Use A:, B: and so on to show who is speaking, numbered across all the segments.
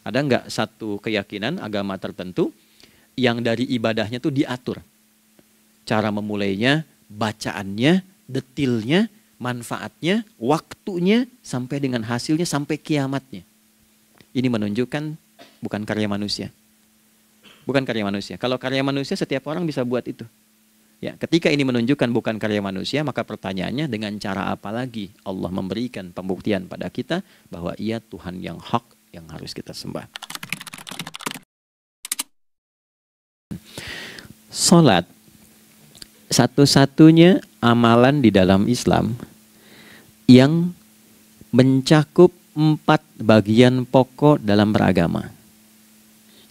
A: Ada nggak satu keyakinan agama tertentu yang dari ibadahnya tuh diatur? Cara memulainya, bacaannya, detilnya, manfaatnya, waktunya, sampai dengan hasilnya, sampai kiamatnya. Ini menunjukkan bukan karya manusia. Bukan karya manusia. Kalau karya manusia setiap orang bisa buat itu. Ya, ketika ini menunjukkan bukan karya manusia, maka pertanyaannya dengan cara apa lagi Allah memberikan pembuktian pada kita bahwa Ia Tuhan yang hak yang harus kita sembah. Salat satu-satunya amalan di dalam Islam yang mencakup 4 bagian pokok dalam beragama.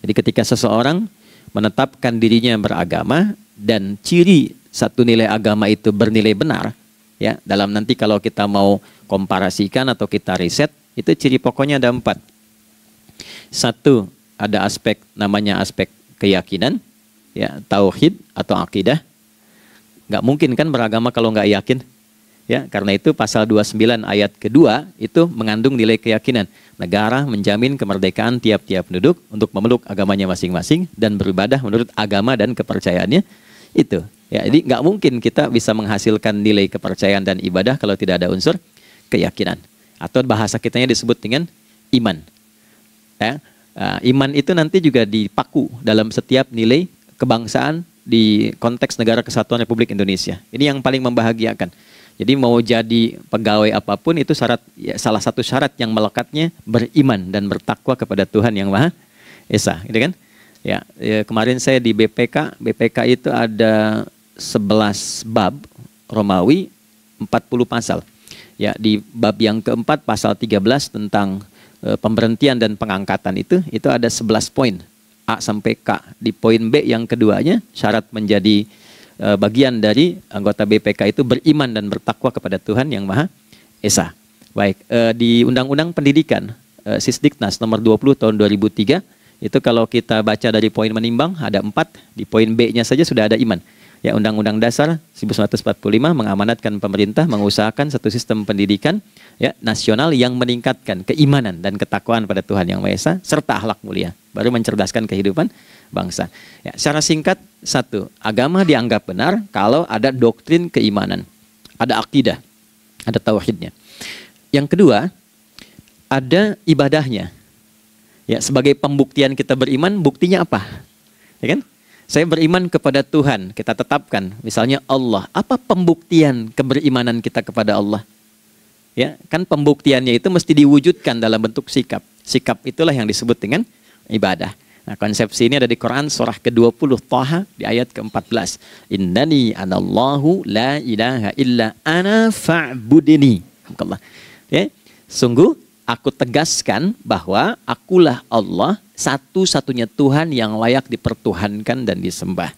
A: Jadi ketika seseorang menetapkan dirinya beragama dan ciri satu nilai agama itu bernilai benar, ya, dalam nanti kalau kita mau komparasikan atau kita riset, itu ciri pokoknya ada 4. Satu, ada aspek namanya aspek keyakinan, ya, tauhid atau akidah. Nggak mungkin kan beragama kalau nggak yakin. Ya, karena itu pasal 29 ayat kedua itu mengandung nilai keyakinan. Negara menjamin kemerdekaan tiap-tiap penduduk untuk memeluk agamanya masing-masing dan beribadah menurut agama dan kepercayaannya itu. Ya, jadi nggak mungkin kita bisa menghasilkan nilai kepercayaan dan ibadah kalau tidak ada unsur keyakinan. Atau bahasa kitanya disebut dengan iman. Ya, iman itu nanti juga dipaku dalam setiap nilai kebangsaan di konteks Negara Kesatuan Republik Indonesia. Ini yang paling membahagiakan. Jadi mau jadi pegawai apapun itu syarat, ya, salah satu syarat yang melekatnya beriman dan bertakwa kepada Tuhan yang Maha Esa, gitu kan? Ya, kemarin saya di BPK itu ada 11 bab Romawi, 40 pasal. Ya, di bab yang keempat pasal 13 tentang pemberhentian dan pengangkatan itu ada 11 poin A sampai K. Di poin B yang keduanya syarat menjadi bagian dari anggota BPK itu beriman dan bertakwa kepada Tuhan yang Maha Esa. Baik, di Undang-Undang Pendidikan Sisdiknas nomor 20 tahun 2003 itu kalau kita baca dari poin menimbang ada 4, di poin B-nya saja sudah ada iman. Ya, Undang-Undang Dasar 1945 mengamanatkan pemerintah mengusahakan satu sistem pendidikan, ya, nasional yang meningkatkan keimanan dan ketakwaan pada Tuhan yang Maha Esa serta akhlak mulia, baru mencerdaskan kehidupan bangsa. Ya, secara singkat, satu, agama dianggap benar kalau ada doktrin keimanan, ada akidah, ada tauhidnya. Yang kedua, ada ibadahnya. Ya, sebagai pembuktian kita beriman, buktinya apa? Ya kan? Saya beriman kepada Tuhan, kita tetapkan, misalnya Allah. Apa pembuktian keberimanan kita kepada Allah? Ya, kan pembuktiannya itu mesti diwujudkan dalam bentuk sikap. Sikap itulah yang disebut dengan ibadah. Nah, konsepsi ini ada di Quran surah ke-20 Thaha di ayat ke-14. Innani anallahu la ilaha illa ana fa'budini. Ya, sungguh aku tegaskan bahwa akulah Allah, satu-satunya Tuhan yang layak dipertuhankan dan disembah.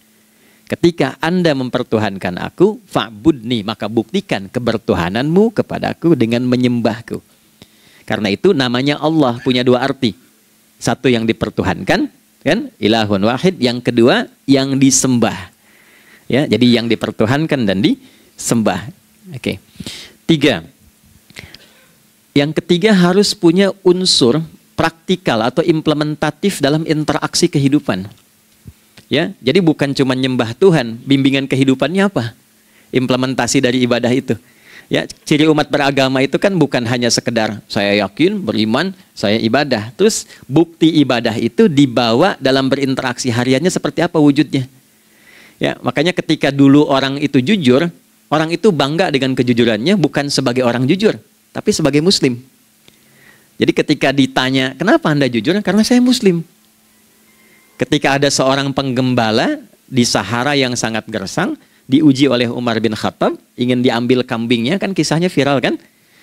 A: Ketika Anda mempertuhankan aku, fa'budni, maka buktikan kebertuhananmu kepadaku dengan menyembahku. Karena itu namanya Allah punya 2 arti. Satu yang dipertuhankan, kan, ilahun wahid. Yang kedua yang disembah. Ya, jadi yang dipertuhankan dan disembah. Oke. 3. Yang ketiga harus punya unsur praktikal atau implementatif dalam interaksi kehidupan. Ya, jadi bukan cuma nyembah Tuhan, bimbingan kehidupannya apa? Implementasi dari ibadah itu. Ya, ciri umat beragama itu kan bukan hanya sekedar saya yakin, beriman, saya ibadah. Terus bukti ibadah itu dibawa dalam berinteraksi hariannya seperti apa wujudnya. Ya, makanya ketika dulu orang itu jujur, orang itu bangga dengan kejujurannya bukan sebagai orang jujur, tapi sebagai muslim. Jadi ketika ditanya, kenapa Anda jujur? Karena saya muslim. Ketika ada seorang penggembala di Sahara yang sangat gersang, diuji oleh Umar bin Khattab, ingin diambil kambingnya, kan kisahnya viral kan?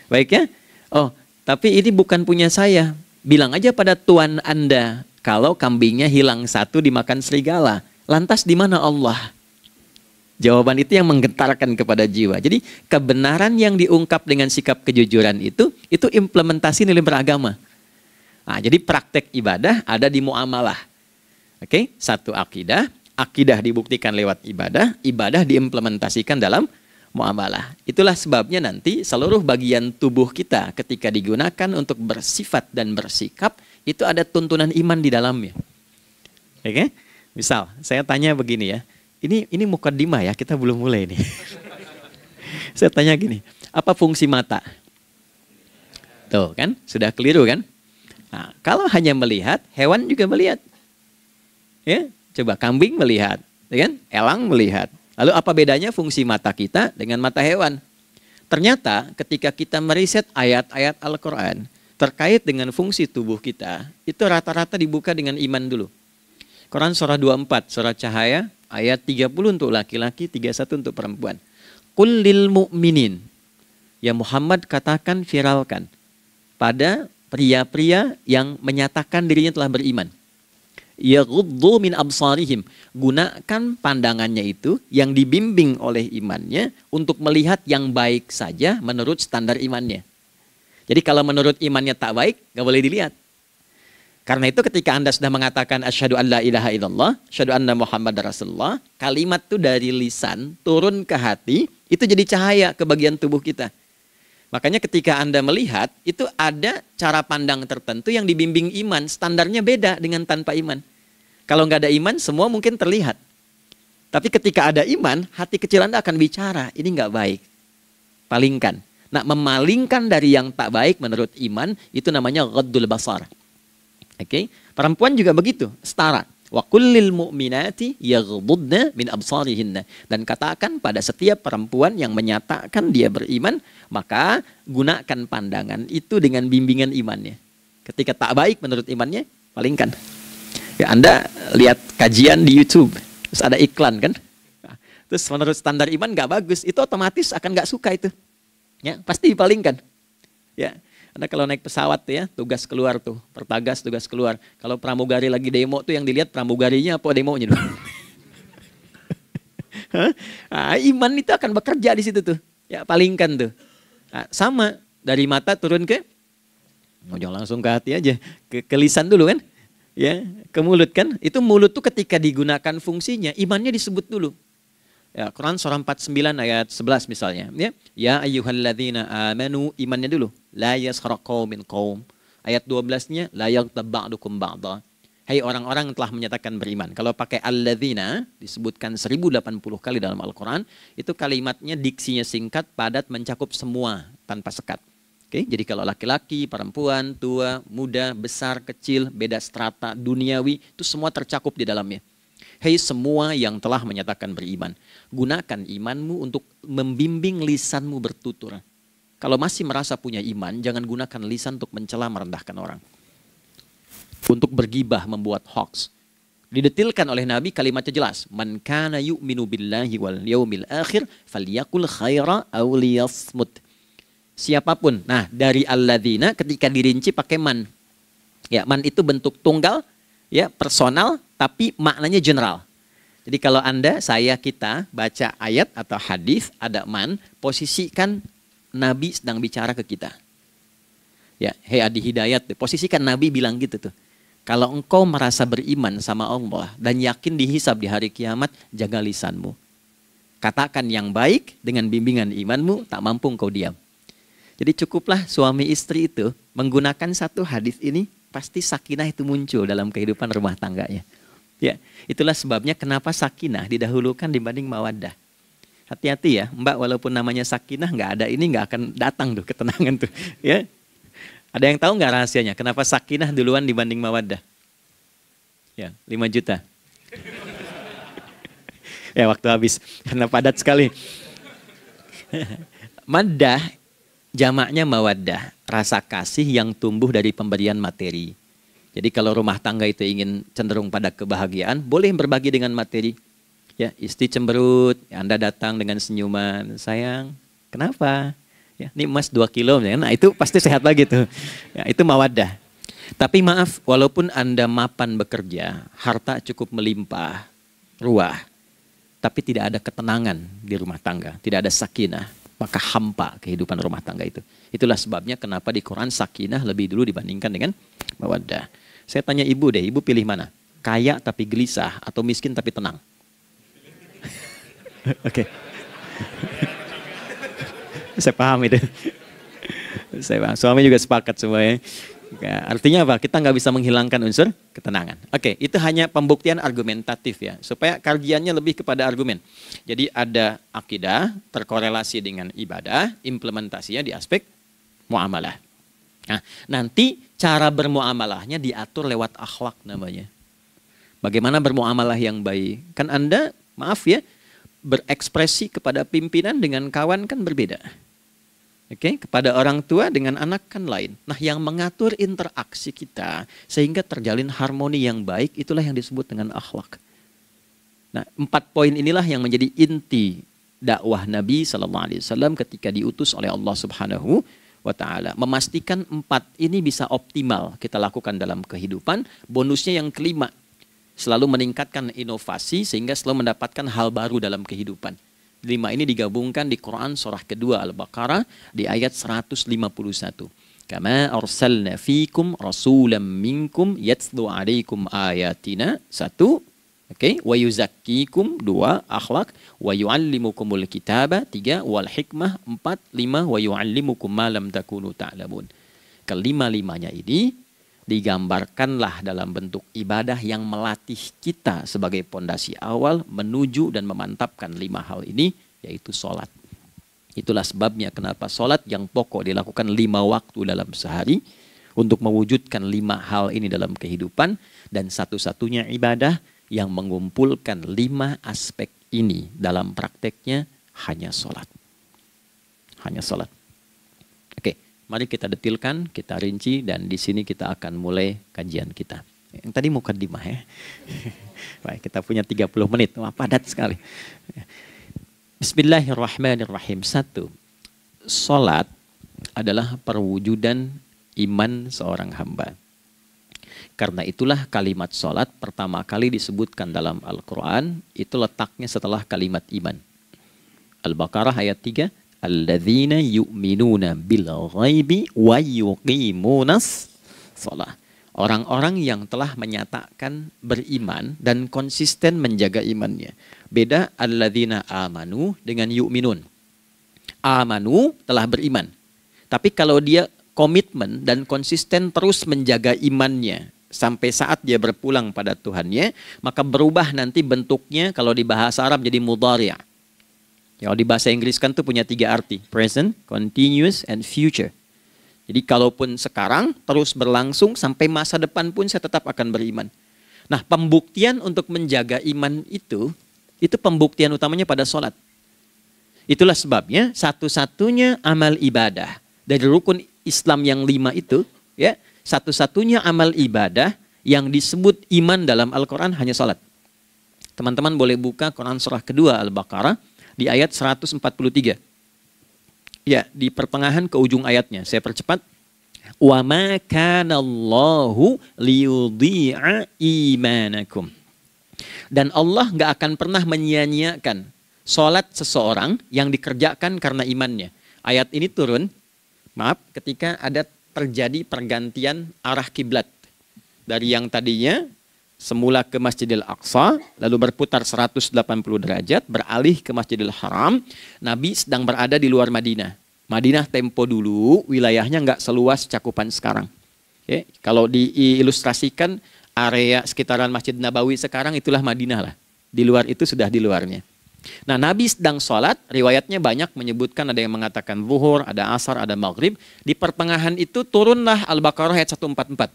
A: Baik ya? Oh, tapi ini bukan punya saya. Bilang aja pada tuan Anda, kalau kambingnya hilang satu dimakan serigala. Lantas di mana Allah? Jawaban itu yang menggetarkan kepada jiwa. Jadi kebenaran yang diungkap dengan sikap kejujuran itu implementasi nilai beragama. Nah, jadi praktek ibadah ada di muamalah. Oke, satu akidah. Akidah dibuktikan lewat ibadah, ibadah diimplementasikan dalam muamalah. Itulah sebabnya nanti seluruh bagian tubuh kita ketika digunakan untuk bersifat dan bersikap, itu ada tuntunan iman di dalamnya. Oke? Misal, saya tanya begini ya. Ini mukaddimah ya, kita belum mulai nih. Saya tanya gini, apa fungsi mata? Tuh kan, sudah keliru kan? Nah, kalau hanya melihat, hewan juga melihat. Ya, coba kambing melihat, ya kan? Elang melihat. Lalu apa bedanya fungsi mata kita dengan mata hewan? Ternyata ketika kita meriset ayat-ayat Al-Quran terkait dengan fungsi tubuh kita, itu rata-rata dibuka dengan iman dulu. Quran surah 24, surah Cahaya, ayat 30 untuk laki-laki, 31 untuk perempuan. Qul lil mu'minin. Ya Muhammad katakan, viralkan pada pria-pria yang menyatakan dirinya telah beriman. Yaghuddu min absarihim. Gunakan pandangannya itu yang dibimbing oleh imannya untuk melihat yang baik saja menurut standar imannya. Jadi kalau menurut imannya tak baik, gak boleh dilihat. Karena itu ketika Anda sudah mengatakan asyhadu an la ilaha illallah, asyhadu anna Muhammad Rasulullah, kalimat itu dari lisan turun ke hati, itu jadi cahaya ke bagian tubuh kita. Makanya ketika Anda melihat, itu ada cara pandang tertentu yang dibimbing iman, standarnya beda dengan tanpa iman. Kalau nggak ada iman, semua mungkin terlihat. Tapi ketika ada iman, hati kecil Anda akan bicara, ini nggak baik. Palingkan. Nah, memalingkan dari yang tak baik menurut iman, itu namanya ghaddul basar. Oke, perempuan juga begitu, setara. Wa kullil mu'minati yaghdudna min absarihinna. Dan katakan pada setiap perempuan yang menyatakan dia beriman, maka gunakan pandangan itu dengan bimbingan imannya. Ketika tak baik menurut imannya, palingkan. Ya, Anda lihat kajian di YouTube, terus ada iklan kan? Nah, terus menurut standar iman nggak bagus, itu otomatis akan nggak suka itu. Ya, pasti dipalingkan. Ya. Anda kalau naik pesawat tuh ya, tugas keluar tuh, pertagas tugas keluar. Kalau pramugari lagi demo tuh yang dilihat pramugarinya apa demonya dulu. Nah, iman itu akan bekerja di situ tuh. Ya, palingkan tuh. Nah, sama dari mata turun ke, jangan langsung ke hati aja, ke lisan dulu kan. Ya, ke mulut kan. Itu mulut tuh ketika digunakan fungsinya, imannya disebut dulu. Ya, Quran surah 49 ayat 11 misalnya. Ya ayyuhalladzina amanu, imannya dulu. La yaskhar qaumin qaum. Ayat 12-nya la yaghtab ba'dukum ba'dha. Hai orang-orang yang telah menyatakan beriman. Kalau pakai alladzina disebutkan 1080 kali dalam Al-Quran, itu kalimatnya diksinya singkat, padat, mencakup semua tanpa sekat. Oke, jadi kalau laki-laki, perempuan, tua, muda, besar, kecil, beda strata, duniawi, itu semua tercakup di dalamnya. Hei semua yang telah menyatakan beriman, gunakan imanmu untuk membimbing lisanmu bertutur. Kalau masih merasa punya iman, jangan gunakan lisan untuk mencela, merendahkan orang. Untuk bergibah, membuat hoax. Didetilkan oleh Nabi, kalimatnya jelas. Man kana yu'minu billahi wal yaumil akhir, falyakul khaira aw liyasmut. Siapapun. Nah, dari alladzina ketika dirinci pakai man. Ya, man itu bentuk tunggal, ya, personal, tapi maknanya general. Jadi kalau Anda, saya, kita baca ayat atau hadis ada man, posisikan Nabi sedang bicara ke kita. Ya, hei Adi Hidayat, posisikan Nabi bilang gitu tuh. Kalau engkau merasa beriman sama Allah dan yakin dihisab di hari kiamat, jaga lisanmu. Katakan yang baik dengan bimbingan imanmu, tak mampu engkau diam. Jadi cukuplah suami istri itu menggunakan satu hadis ini, pasti sakinah itu muncul dalam kehidupan rumah tangganya. Ya, itulah sebabnya kenapa sakinah didahulukan dibanding mawaddah. Hati-hati ya, Mbak, walaupun namanya sakinah nggak ada ini nggak akan datang tuh ketenangan tuh. Ya, ada yang tahu nggak rahasianya? Kenapa sakinah duluan dibanding mawaddah? Ya, 5 juta. Ya, waktu habis karena padat sekali. Maddah jamaknya mawaddah, rasa kasih yang tumbuh dari pemberian materi. Jadi kalau rumah tangga itu ingin cenderung pada kebahagiaan, boleh berbagi dengan materi. Ya, istri cemberut, ya Anda datang dengan senyuman, sayang, kenapa? Ya, ini emas 2 kilo, ya. Nah itu pasti sehat lagi tuh. Ya, itu mawaddah. Tapi maaf, walaupun Anda mapan bekerja, harta cukup melimpah, ruah, tapi tidak ada ketenangan di rumah tangga, tidak ada sakinah, maka hampa kehidupan rumah tangga itu. Itulah sebabnya kenapa di Quran sakinah lebih dulu dibandingkan dengan mawaddah. Saya tanya ibu deh, ibu pilih mana? Kaya tapi gelisah atau miskin tapi tenang? Oke. Saya paham itu. Saya paham. Suami juga sepakat semuanya. Ya, artinya apa? Kita nggak bisa menghilangkan unsur ketenangan. Oke, itu hanya pembuktian argumentatif ya, supaya kajiannya lebih kepada argumen. Jadi ada akidah terkorelasi dengan ibadah, implementasinya di aspek muamalah. Nah, nanti cara bermuamalahnya diatur lewat akhlak namanya. Bagaimana bermuamalah yang baik? Kan Anda, maaf ya, berekspresi kepada pimpinan dengan kawan kan berbeda. Oke, kepada orang tua dengan anak kan lain. Nah, yang mengatur interaksi kita sehingga terjalin harmoni yang baik, itulah yang disebut dengan akhlak. Nah, 4 poin inilah yang menjadi inti dakwah Nabi SAW ketika diutus oleh Allah Subhanahu wa Ta'ala. Memastikan 4 ini bisa optimal kita lakukan dalam kehidupan. Bonusnya yang kelima, selalu meningkatkan inovasi sehingga selalu mendapatkan hal baru dalam kehidupan. 5 ini digabungkan di Quran surah kedua Al-Baqarah di ayat 151. Kama arsalna fikum rasulam minkum yatslu alaikum ayatina. 1. Oke, wa yuzakkikum. 2. Akhlak. Wa yuallimukumul kitaba. 3. Wal hikmah. 4. 5. Wa yuallimukum ma lam takunu ta'lamun. Kelima-limanya ini digambarkanlah dalam bentuk ibadah yang melatih kita sebagai pondasi awal menuju dan memantapkan 5 hal ini, yaitu sholat. Itulah sebabnya kenapa sholat yang pokok dilakukan 5 waktu dalam sehari untuk mewujudkan 5 hal ini dalam kehidupan, dan satu-satunya ibadah yang mengumpulkan 5 aspek ini dalam prakteknya hanya sholat. Hanya sholat. Oke. Mari kita detilkan, kita rinci, dan di sini kita akan mulai kajian kita. Yang tadi mukadimah ya. Baik, kita punya 30 menit. Wah, padat sekali. Bismillahirrahmanirrahim. 1. Salat adalah perwujudan iman seorang hamba. Karena itulah kalimat salat pertama kali disebutkan dalam Al-Quran, itu letaknya setelah kalimat iman. Al-Baqarah ayat 3. Alladzina yu'minuna bil ghaibi wa yuqimunas shalah. Orang-orang yang telah menyatakan beriman dan konsisten menjaga imannya. Beda alladzina amanu dengan yu'minun. Amanu telah beriman. Tapi kalau dia komitmen dan konsisten terus menjaga imannya sampai saat dia berpulang pada Tuhannya, maka berubah nanti bentuknya kalau di bahasa Arab jadi mudhari'. Kalau di bahasa Inggris kan tuh punya 3 arti. Present, continuous, and future. Jadi kalaupun sekarang terus berlangsung sampai masa depan pun saya tetap akan beriman. Nah, pembuktian untuk menjaga iman itu pembuktian utamanya pada sholat. Itulah sebabnya satu-satunya amal ibadah dari rukun Islam yang 5 itu, ya, satu-satunya amal ibadah yang disebut iman dalam Al-Quran hanya sholat. Teman-teman boleh buka Quran surah kedua Al-Baqarah di ayat 143. Ya, di pertengahan ke ujung ayatnya. Saya percepat. Wa ma kana Allahu liyudhi'a imanakum. Dan Allah nggak akan pernah menyia-nyiakan salat seseorang yang dikerjakan karena imannya. Ayat ini turun, maaf, ketika ada terjadi pergantian arah kiblat. Dari yang tadinya semula ke Masjidil Aqsa, lalu berputar 180 derajat, beralih ke Masjidil Haram. Nabi sedang berada di luar Madinah. Madinah tempo dulu, wilayahnya nggak seluas cakupan sekarang. Oke, kalau diilustrasikan, area sekitaran Masjid Nabawi sekarang itulah Madinah lah. Di luar itu sudah di luarnya. Nah, Nabi sedang sholat, riwayatnya banyak menyebutkan, ada yang mengatakan zuhur, ada asar, ada maghrib. Di pertengahan itu turunlah Al-Baqarah ayat 144.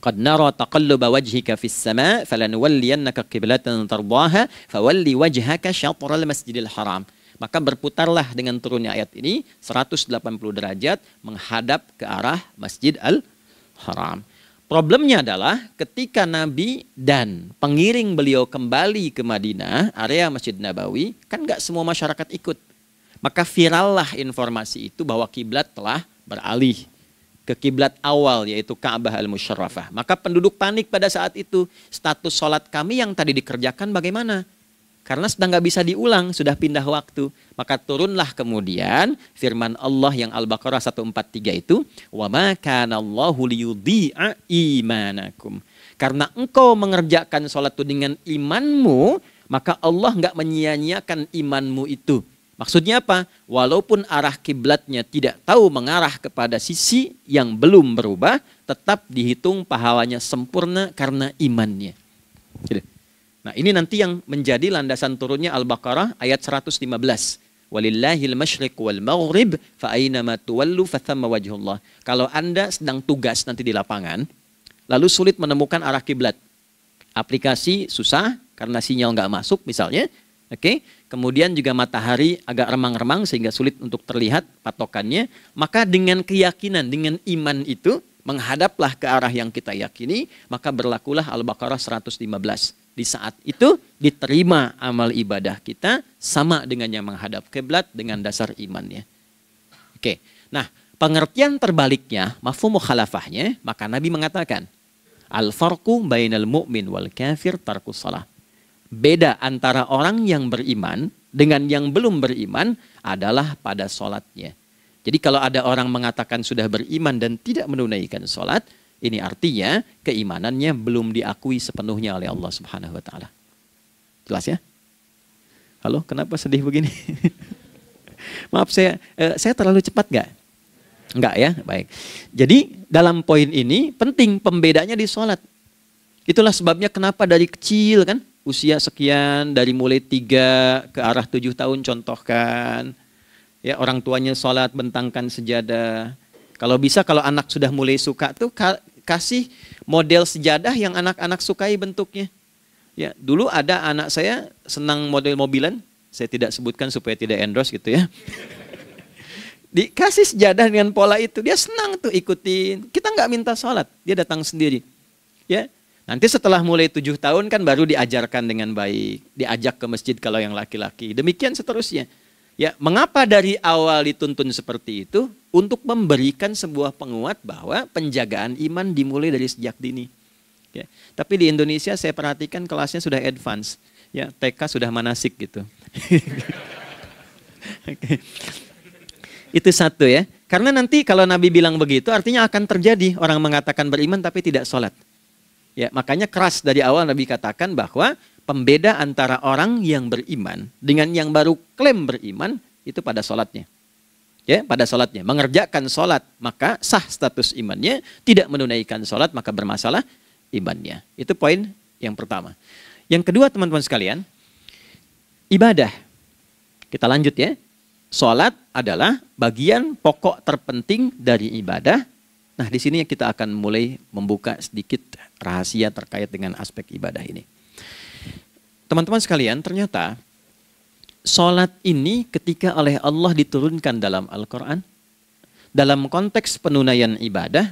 A: Qad nara taqalluba wajhika fis sama' falanuwalliyannaka qiblatan tardaha fawalli wajhaka syatral masjidil haram. Maka berputarlah dengan turunnya ayat ini 180 derajat menghadap ke arah Masjid Al-Haram. Problemnya adalah ketika Nabi dan pengiring beliau kembali ke Madinah, area Masjid Nabawi, kan nggak semua masyarakat ikut. Maka virallah informasi itu bahwa kiblat telah beralih ke kiblat awal, yaitu Ka'bah Al-Musyarrafah. Maka penduduk panik pada saat itu. Status sholat kami yang tadi dikerjakan bagaimana? Karena sedang nggak bisa diulang, sudah pindah waktu. Maka turunlah kemudian firman Allah yang Al-Baqarah 143 itu, wa ma kana Allahu liyudhi'a imanakum. Karena engkau mengerjakan sholat itu dengan imanmu, maka Allah nggak menyia-nyiakan imanmu itu. Maksudnya apa? Walaupun arah kiblatnya tidak tahu mengarah kepada sisi yang belum berubah, tetap dihitung pahalanya sempurna karena imannya. Gitu. Nah, ini nanti yang menjadi landasan turunnya Al-Baqarah ayat 115. Walillahil masyriq wal maghrib fa aynama tuwallu fathamma wajhullah. Kalau Anda sedang tugas nanti di lapangan, lalu sulit menemukan arah kiblat. Aplikasi susah karena sinyal nggak masuk misalnya. Oke, kemudian juga matahari agak remang-remang sehingga sulit untuk terlihat patokannya. Maka dengan keyakinan, dengan iman itu, menghadaplah ke arah yang kita yakini, maka berlakulah Al-Baqarah 115. Di saat itu diterima amal ibadah kita sama dengan yang menghadap kiblat dengan dasar imannya. Oke, nah pengertian terbaliknya, mafhum mukhalafahnya, maka Nabi mengatakan, al-farqu bainal mu'min wal kafir tarkus salah. Beda antara orang yang beriman dengan yang belum beriman adalah pada sholatnya. Jadi kalau ada orang mengatakan sudah beriman dan tidak menunaikan sholat, ini artinya keimanannya belum diakui sepenuhnya oleh Allah Subhanahu wa Ta'ala. Jelas ya? Halo, kenapa sedih begini? Maaf, saya terlalu cepat nggak? Enggak ya? Baik. Jadi dalam poin ini penting pembedanya di sholat. Itulah sebabnya kenapa dari kecil kan, usia sekian, dari mulai 3 ke arah 7 tahun contohkan. Ya, orang tuanya sholat bentangkan sejadah. Kalau bisa kalau anak sudah mulai suka tuh kasih model sejadah yang anak-anak sukai bentuknya. Ya, dulu ada anak saya senang model mobilan, saya tidak sebutkan supaya tidak endorse gitu ya. Dikasih sejadah dengan pola itu, dia senang tuh ikutin. Kita nggak minta sholat, dia datang sendiri. Ya, nanti setelah mulai 7 tahun kan baru diajarkan dengan baik, diajak ke masjid kalau yang laki-laki. Demikian seterusnya. Ya, mengapa dari awal dituntun seperti itu? Untuk memberikan sebuah penguat bahwa penjagaan iman dimulai dari sejak dini. Ya, tapi di Indonesia saya perhatikan kelasnya sudah advance. Ya, TK sudah manasik gitu. Okay. Itu satu ya. Karena nanti kalau Nabi bilang begitu artinya akan terjadi orang mengatakan beriman tapi tidak sholat. Ya, makanya keras dari awal Nabi katakan bahwa pembeda antara orang yang beriman dengan yang baru klaim beriman itu pada sholatnya. Ya, pada sholatnya. Mengerjakan sholat maka sah status imannya, tidak menunaikan sholat maka bermasalah imannya. Itu poin yang pertama. Yang kedua teman-teman sekalian, ibadah. Kita lanjut ya. Sholat adalah bagian pokok terpenting dari ibadah. Nah, di sini kita akan mulai membuka sedikit rahasia terkait dengan aspek ibadah ini. Teman-teman sekalian, ternyata sholat ini ketika oleh Allah diturunkan dalam Al-Quran, dalam konteks penunaian ibadah,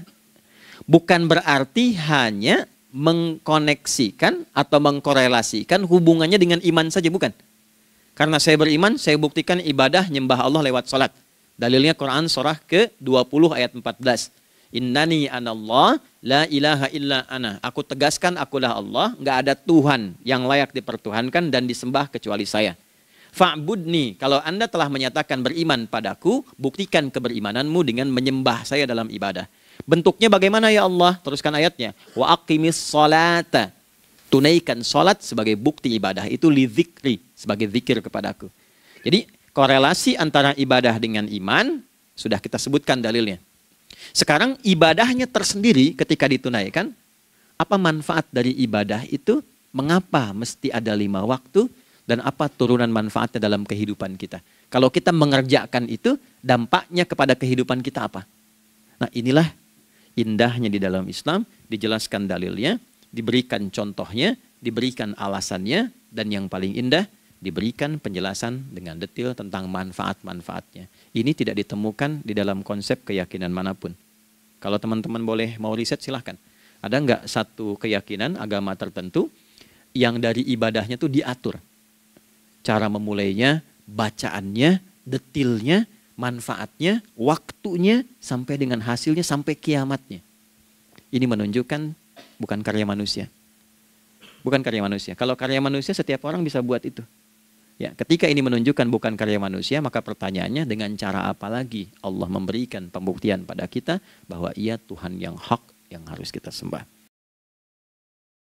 A: bukan berarti hanya mengkoneksikan atau mengkorelasikan hubungannya dengan iman saja, bukan. Karena saya beriman, saya buktikan ibadah nyembah Allah lewat sholat. Dalilnya Quran surah ke-20 ayat 14. Innani anallah la ilaha illa ana. Aku tegaskan akulah Allah, nggak ada Tuhan yang layak dipertuhankan dan disembah kecuali saya. Fa'budni, kalau Anda telah menyatakan beriman padaku, buktikan keberimananmu dengan menyembah saya dalam ibadah. Bentuknya bagaimana ya Allah? Teruskan ayatnya. Wa aqimis sholata. Tunaikan sholat sebagai bukti ibadah. Itu li dzikri, sebagai zikir kepadaku. Jadi korelasi antara ibadah dengan iman, sudah kita sebutkan dalilnya. Sekarang ibadahnya tersendiri ketika ditunaikan, apa manfaat dari ibadah itu? Mengapa mesti ada 5 waktu? Dan apa turunan manfaatnya dalam kehidupan kita? Kalau kita mengerjakan itu, dampaknya kepada kehidupan kita apa? Nah, inilah indahnya di dalam Islam, dijelaskan dalilnya, diberikan contohnya, diberikan alasannya, dan yang paling indah, diberikan penjelasan dengan detail tentang manfaat-manfaatnya. Ini tidak ditemukan di dalam konsep keyakinan manapun. Kalau teman-teman boleh mau riset silahkan. Ada nggak satu keyakinan agama tertentu yang dari ibadahnya tuh diatur? Cara memulainya, bacaannya, detailnya, manfaatnya, waktunya, sampai dengan hasilnya, sampai kiamatnya. Ini menunjukkan bukan karya manusia. Bukan karya manusia. Kalau karya manusia setiap orang bisa buat itu. Ya, ketika ini menunjukkan bukan karya manusia, maka pertanyaannya dengan cara apa lagi Allah memberikan pembuktian pada kita bahwa Ia Tuhan yang hak yang harus kita sembah.